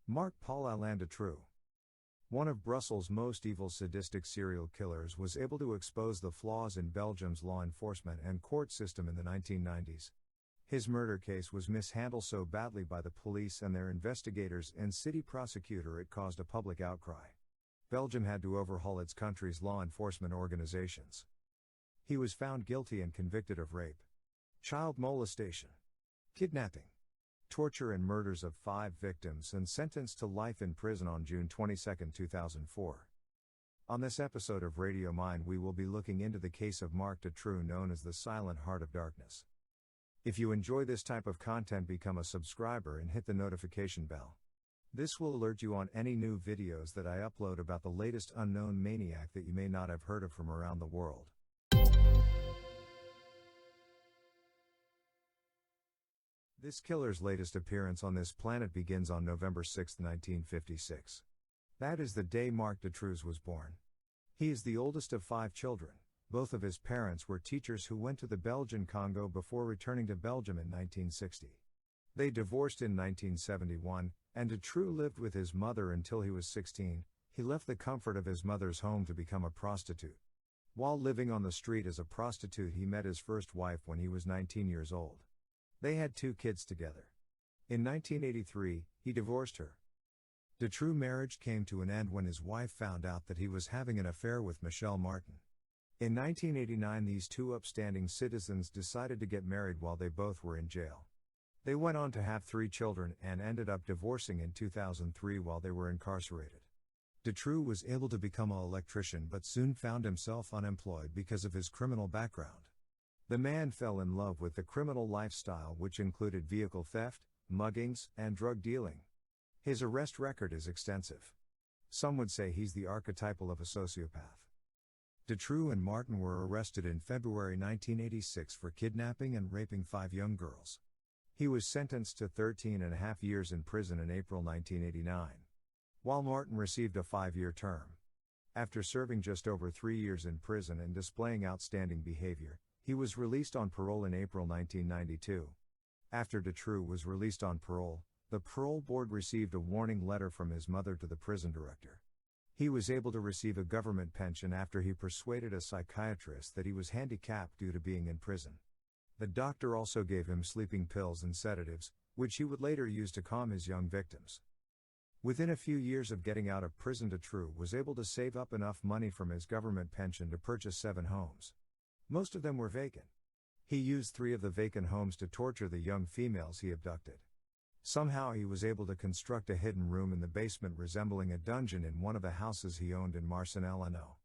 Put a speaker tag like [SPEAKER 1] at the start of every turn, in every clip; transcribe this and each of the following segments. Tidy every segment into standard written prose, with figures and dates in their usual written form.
[SPEAKER 1] Marc Paul-Alain Dutroux. One of Brussels' most evil sadistic serial killers, was able to expose the flaws in Belgium's law enforcement and court system in the 1990s. His murder case was mishandled so badly by the police and their investigators and city prosecutor it caused a public outcry. Belgium had to overhaul its country's law enforcement organizations. He was found guilty and convicted of rape, child molestation, kidnapping, torture and murders of 5 victims, and sentenced to life in prison on June 22, 2004. On this episode of Radio Mind, we will be looking into the case of Marc Dutroux, known as the Silent Heart of Darkness. If you enjoy this type of content, become a subscriber and hit the notification bell. This will alert you on any new videos that I upload about the latest unknown maniac that you may not have heard of from around the world. This killer's latest appearance on this planet begins on November 6, 1956. That is the day Marc Dutroux was born. He is the oldest of 5 children. Both of his parents were teachers who went to the Belgian Congo before returning to Belgium in 1960. They divorced in 1971, and Dutroux lived with his mother until he was 16. He left the comfort of his mother's home to become a prostitute. While living on the street as a prostitute, he met his first wife when he was 19 years old. They had 2 kids together. In 1983, he divorced her. Dutroux' marriage came to an end when his wife found out that he was having an affair with Michelle Martin. In 1989, these 2 upstanding citizens decided to get married while they both were in jail. They went on to have 3 children and ended up divorcing in 2003 while they were incarcerated. Dutroux was able to become an electrician but soon found himself unemployed because of his criminal background. The man fell in love with the criminal lifestyle, which included vehicle theft, muggings, and drug dealing. His arrest record is extensive. Some would say he's the archetypal of a sociopath. Dutroux and Martin were arrested in February 1986 for kidnapping and raping 5 young girls. He was sentenced to 13.5 years in prison in April 1989, while Martin received a 5-year term. After serving just over 3 years in prison and displaying outstanding behavior, he was released on parole in April 1992. After Dutroux was released on parole, the parole board received a warning letter from his mother to the prison director. He was able to receive a government pension after he persuaded a psychiatrist that he was handicapped due to being in prison. The doctor also gave him sleeping pills and sedatives, which he would later use to calm his young victims. Within a few years of getting out of prison, Dutroux was able to save up enough money from his government pension to purchase 7 homes. Most of them were vacant. He used 3 of the vacant homes to torture the young females he abducted. Somehow he was able to construct a hidden room in the basement resembling a dungeon in one of the houses he owned in Marcinelle.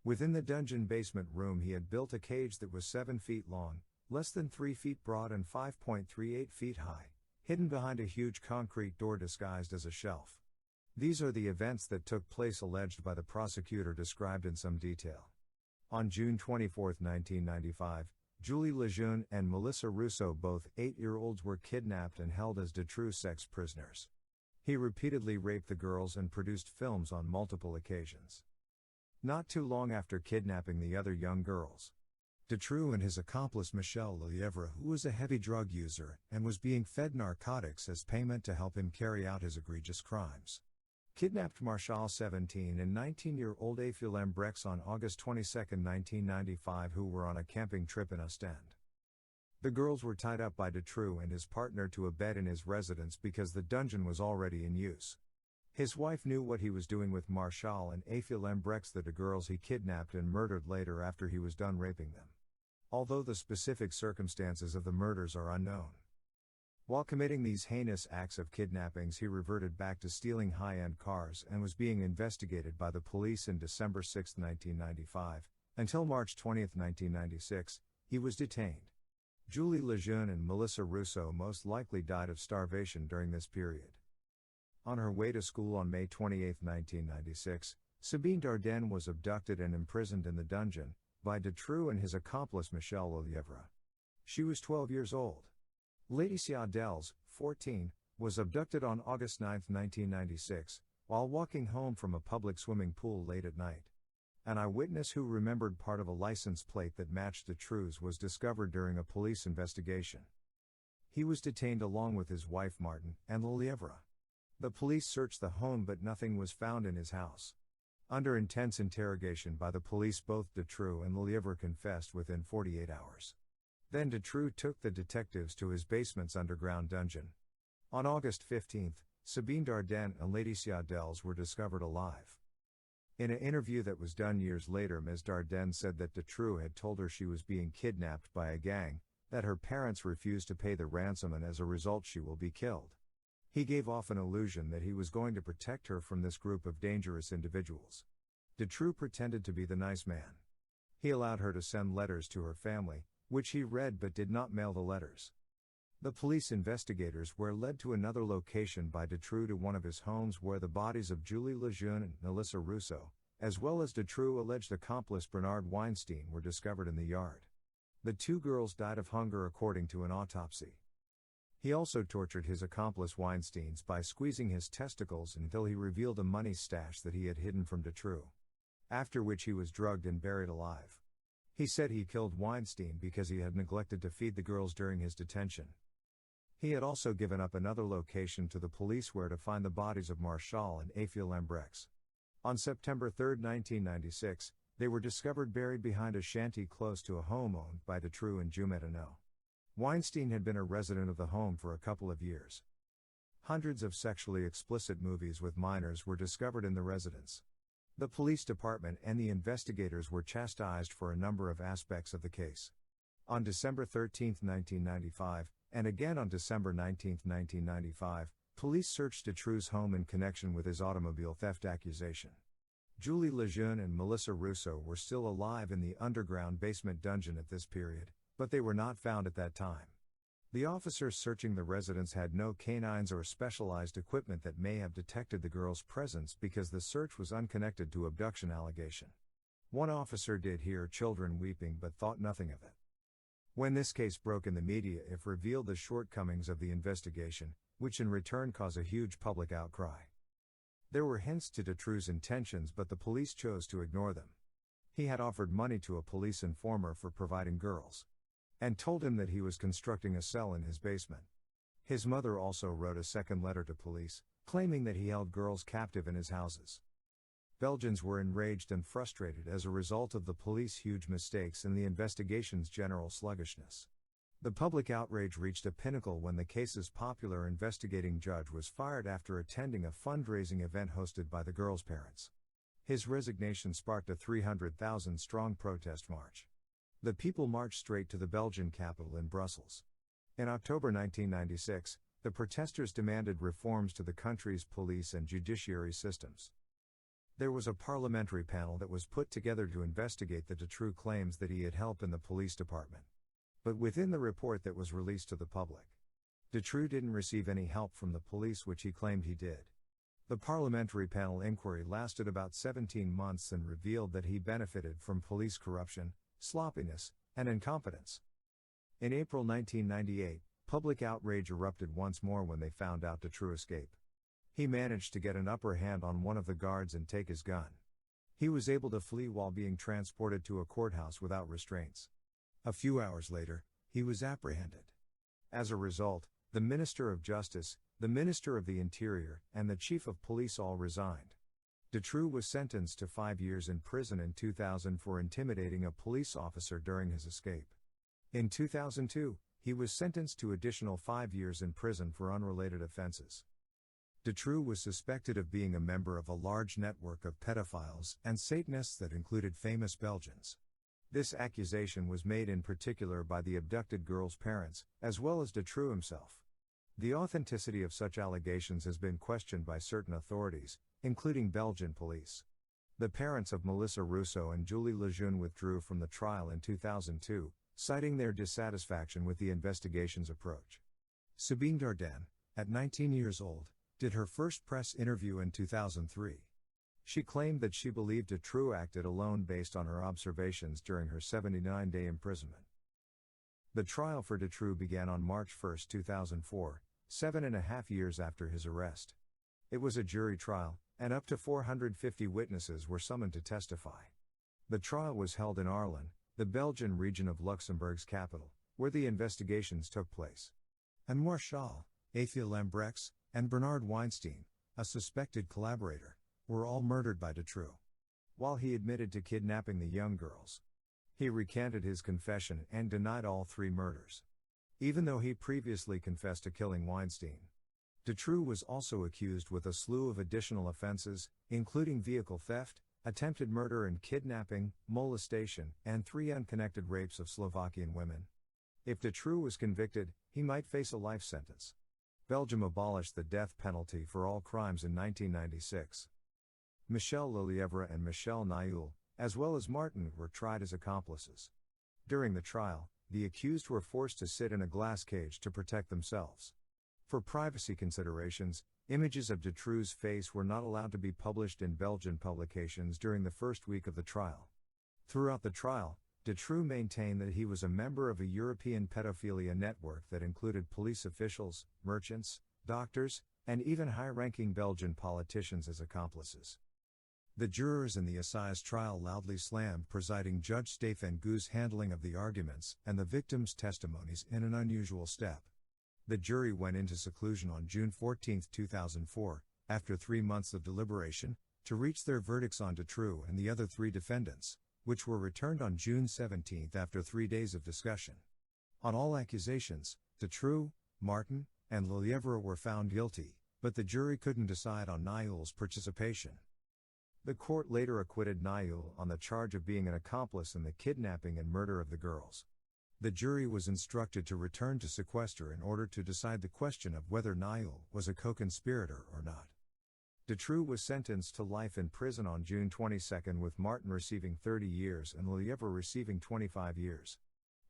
[SPEAKER 1] Within the dungeon basement room he had built a cage that was 7 feet long, less than 3 feet broad and 5.38 feet high, hidden behind a huge concrete door disguised as a shelf. These are the events that took place alleged by the prosecutor, described in some detail. On June 24, 1995, Julie Lejeune and Melissa Rousseau, both 8-year-olds, were kidnapped and held as Dutroux sex prisoners. He repeatedly raped the girls and produced films on multiple occasions. Not too long after kidnapping the other young girls, Dutroux and his accomplice Michel Lelièvre, who was a heavy drug user and was being fed narcotics as payment to help him carry out his egregious crimes, kidnapped Marshall, 17, and 19-year-old Ephilem Brex on August 22, 1995, who were on a camping trip in Ostend. The girls were tied up by Dutroux and his partner to a bed in his residence because the dungeon was already in use. His wife knew what he was doing with Marshall and Ephilem Brex, the 2 girls he kidnapped and murdered later after he was done raping them. Although the specific circumstances of the murders are unknown. While committing these heinous acts of kidnappings, he reverted back to stealing high-end cars and was being investigated by the police in December 6, 1995. Until March 20, 1996, he was detained. Julie Lejeune and Melissa Rousseau most likely died of starvation during this period. On her way to school on May 28, 1996, Sabine Dardenne was abducted and imprisoned in the dungeon by Dutroux and his accomplice Michel Lelièvre. She was 12 years old. Laetitia Dels, 14, was abducted on August 9, 1996, while walking home from a public swimming pool late at night. An eyewitness who remembered part of a license plate that matched Dutroux's was discovered during a police investigation. He was detained along with his wife Martin and Lelièvre. The police searched the home but nothing was found in his house. Under intense interrogation by the police, both Dutroux and Lelièvre confessed within 48 hours. Then Dutroux took the detectives to his basement's underground dungeon. On August 15, Sabine Dardenne and Laetitia Dels were discovered alive. In an interview that was done years later, Ms. Dardenne said that Dutroux had told her she was being kidnapped by a gang, that her parents refused to pay the ransom and as a result she will be killed. He gave off an illusion that he was going to protect her from this group of dangerous individuals. Dutroux pretended to be the nice man. He allowed her to send letters to her family, which he read but did not mail the letters. The police investigators were led to another location by Dutroux, to one of his homes where the bodies of Julie Lejeune and Melissa Rousseau, as well as Dutroux' alleged accomplice Bernard Weinstein, were discovered in the yard. The two girls died of hunger according to an autopsy. He also tortured his accomplice Weinstein's by squeezing his testicles until he revealed a money stash that he had hidden from Dutroux. After which he was drugged and buried alive. He said he killed Weinstein because he had neglected to feed the girls during his detention. He had also given up another location to the police where to find the bodies of Marchal and Étienne Lambrex. On September 3, 1996, they were discovered buried behind a shanty close to a home owned by Dutroux in Jumettino. Weinstein had been a resident of the home for a couple of years. Hundreds of sexually explicit movies with minors were discovered in the residence. The police department and the investigators were chastised for a number of aspects of the case. On December 13, 1995, and again on December 19, 1995, police searched Dutroux's home in connection with his automobile theft accusation. Julie Lejeune and Melissa Rousseau were still alive in the underground basement dungeon at this period, but they were not found at that time. The officers searching the residence had no canines or specialized equipment that may have detected the girls' presence because the search was unconnected to abduction allegation. One officer did hear children weeping but thought nothing of it. When this case broke in the media, it revealed the shortcomings of the investigation, which in return caused a huge public outcry. There were hints to Dutroux's intentions, but the police chose to ignore them. He had offered money to a police informer for providing girls, and told him that he was constructing a cell in his basement. His mother also wrote a second letter to police, claiming that he held girls captive in his houses. Belgians were enraged and frustrated as a result of the police's huge mistakes and the investigation's general sluggishness. The public outrage reached a pinnacle when the case's popular investigating judge was fired after attending a fundraising event hosted by the girls' parents. His resignation sparked a 300,000-strong protest march. The people marched straight to the Belgian capital in Brussels. In October 1996, the protesters demanded reforms to the country's police and judiciary systems. There was a parliamentary panel that was put together to investigate the Dutroux claims that he had help in the police department. But within the report that was released to the public, Dutroux didn't receive any help from the police, which he claimed he did. The parliamentary panel inquiry lasted about 17 months and revealed that he benefited from police corruption, sloppiness, and incompetence. In April 1998, public outrage erupted once more when they found out Dutroux escaped. He managed to get an upper hand on one of the guards and take his gun. He was able to flee while being transported to a courthouse without restraints. A few hours later, he was apprehended. As a result, the Minister of Justice, the Minister of the Interior, and the Chief of Police all resigned. Dutroux was sentenced to 5 years in prison in 2000 for intimidating a police officer during his escape. In 2002, he was sentenced to additional 5 years in prison for unrelated offenses. Dutroux was suspected of being a member of a large network of pedophiles and Satanists that included famous Belgians. This accusation was made in particular by the abducted girls' parents, as well as Dutroux himself. The authenticity of such allegations has been questioned by certain authorities, including Belgian police. The parents of Melissa Rousseau and Julie Lejeune withdrew from the trial in 2002, citing their dissatisfaction with the investigation's approach. Sabine Dardenne, at 19 years old, did her first press interview in 2003. She claimed that she believed Dutroux acted alone based on her observations during her 79-day imprisonment. The trial for Dutroux began on March 1, 2004, 7.5 years after his arrest. It was a jury trial, and up to 450 witnesses were summoned to testify. The trial was held in Arlon, the Belgian region of Luxembourg's capital, where the investigations took place. And Marchal, Étienne Lambrex, and Bernard Weinstein, a suspected collaborator, were all murdered by Dutroux. While he admitted to kidnapping the young girls, he recanted his confession and denied all 3 murders, even though he previously confessed to killing Weinstein. Dutroux was also accused with a slew of additional offenses, including vehicle theft, attempted murder and kidnapping, molestation, and 3 unconnected rapes of Slovakian women. If Dutroux was convicted, he might face a life sentence. Belgium abolished the death penalty for all crimes in 1996. Michel Lelièvre and Michel Naoul, as well as Martin, were tried as accomplices. During the trial, the accused were forced to sit in a glass cage to protect themselves. For privacy considerations, images of Dutroux's face were not allowed to be published in Belgian publications during the first week of the trial. Throughout the trial, Dutroux maintained that he was a member of a European pedophilia network that included police officials, merchants, doctors, and even high-ranking Belgian politicians as accomplices. The jurors in the assize trial loudly slammed presiding Judge Stéphane Gou's handling of the arguments and the victims' testimonies in an unusual step. The jury went into seclusion on June 14, 2004, after 3 months of deliberation, to reach their verdicts on Dutroux and the other 3 defendants, which were returned on June 17 after 3 days of discussion. On all accusations, Dutroux, Martin, and Lelièvre were found guilty, but the jury couldn't decide on Naoul's participation. The court later acquitted Naoul on the charge of being an accomplice in the kidnapping and murder of the girls. The jury was instructed to return to sequester in order to decide the question of whether Naoul was a co-conspirator or not. Dutroux was sentenced to life in prison on June 22, with Martin receiving 30 years and Lelièvre receiving 25 years.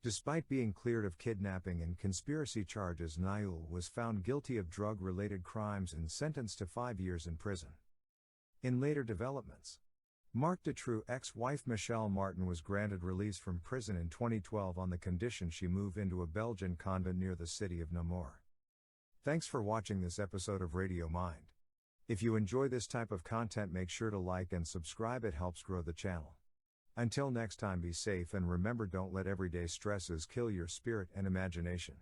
[SPEAKER 1] Despite being cleared of kidnapping and conspiracy charges, Naoul was found guilty of drug-related crimes and sentenced to 5 years in prison. In later developments, Marc Dutroux's ex-wife Michelle Martin was granted release from prison in 2012 on the condition she move into a Belgian convent near the city of Namur. Thanks for watching this episode of Radio Mind. If you enjoy this type of content, make sure to like and subscribe, it helps grow the channel. Until next time, be safe and remember, don't let everyday stresses kill your spirit and imagination.